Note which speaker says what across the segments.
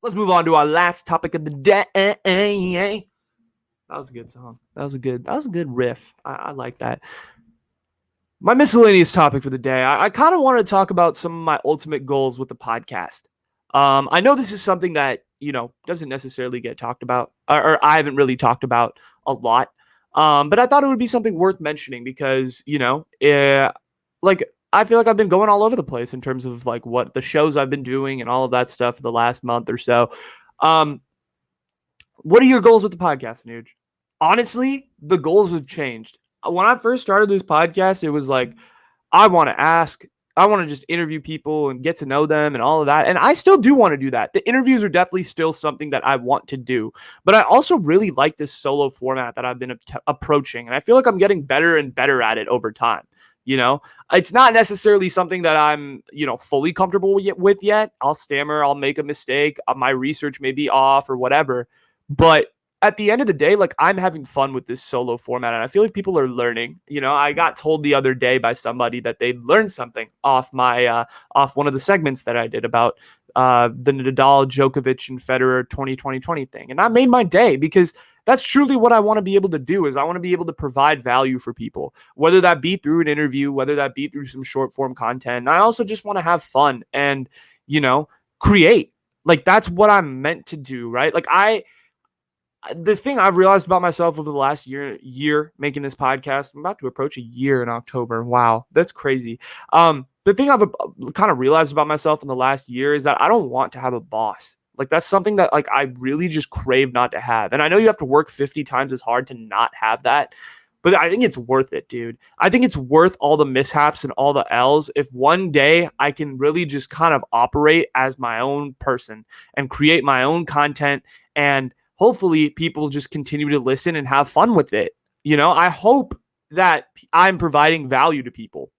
Speaker 1: Let's move on to our last topic of the day. That was a good song. That was a good riff. I like that. My miscellaneous topic for the day. I kind of want to talk about some of my ultimate goals with the podcast. I know this is something that doesn't necessarily get talked about, or I haven't really talked about a lot. But I thought it would be something worth mentioning because like I feel like I've been going all over the place in terms of like what the shows I've been doing and all of that stuff for the last month or so. What are your goals with the podcast, Anuj? Honestly, the goals have changed. When I first started this podcast, it was like, I want to ask, I want to just interview people and get to know them and all of that. And I still do want to do that. The interviews are definitely still something that I want to do. But I also really like this solo format that I've been approaching. And I feel like I'm getting better and better at it over time. It's not necessarily something that I'm, fully comfortable with yet. I'll stammer, I'll make a mistake. My research may be off or whatever. But at the end of the day, like I'm having fun with this solo format and I feel like people are learning. I got told the other day by somebody that they learned something off my off one of the segments that I did about the Nadal, Djokovic, and Federer 2020 thing. And that made my day because that's truly what I want to be able to do is I want to be able to provide value for people, whether that be through an interview, whether that be through some short form content. And I also just want to have fun and, create. Like that's what I'm meant to do, right? Like the thing I've realized about myself over the last year making this podcast, I'm about to approach a year in October. Wow, that's crazy. The thing I've kind of realized about myself in the last year is that I don't want to have a boss. Like that's something that like I really just crave not to have. And I know you have to work 50 times as hard to not have that. But I think it's worth it, dude. I think it's worth all the mishaps and all the L's if one day I can really just kind of operate as my own person and create my own content and hopefully people just continue to listen and have fun with it. I hope that I'm providing value to people.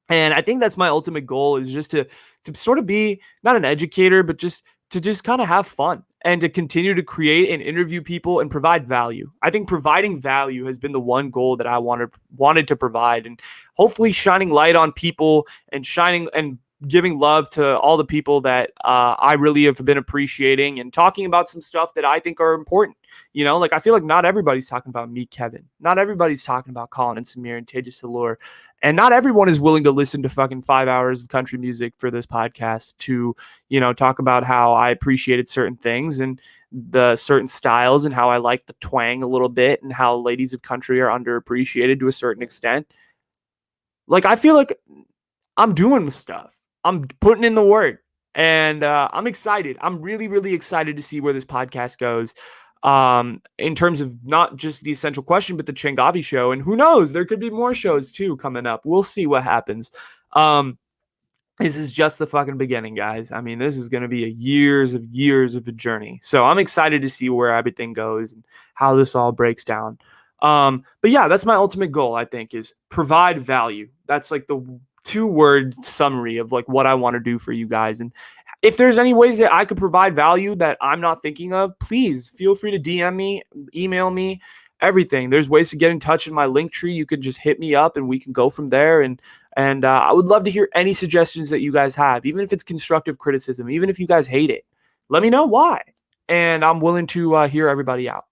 Speaker 1: And I think that's my ultimate goal is just to sort of be not an educator, but just to just kind of have fun and to continue to create and interview people and provide value. I think providing value has been the one goal that I wanted to provide, and hopefully shining light on people and shining and giving love to all the people that I really have been appreciating and talking about some stuff that I think are important. Like I feel like not everybody's talking about me, Kevin. Not everybody's talking about Colin and Samir and Tejas Allure. And not everyone is willing to listen to fucking 5 hours of country music for this podcast to, talk about how I appreciated certain things and the certain styles and how I like the twang a little bit and how ladies of country are underappreciated to a certain extent. Like I feel like I'm doing the stuff. I'm putting in the work and I'm excited. I'm really, really excited to see where this podcast goes in terms of not just the Essential Question, but the Changavi Show. And who knows, there could be more shows too coming up. We'll see what happens. This is just the fucking beginning, guys. I mean, this is going to be years of a journey. So I'm excited to see where everything goes and how this all breaks down. But yeah, that's my ultimate goal, I think, is provide value. That's like the 2-word summary of like what I want to do for you guys. And if there's any ways that I could provide value that I'm not thinking of, please feel free to DM me, email me, everything. There's ways to get in touch in my link tree. You could just hit me up and we can go from there. And I would love to hear any suggestions that you guys have, even if it's constructive criticism, even if you guys hate it, let me know why. And I'm willing to hear everybody out.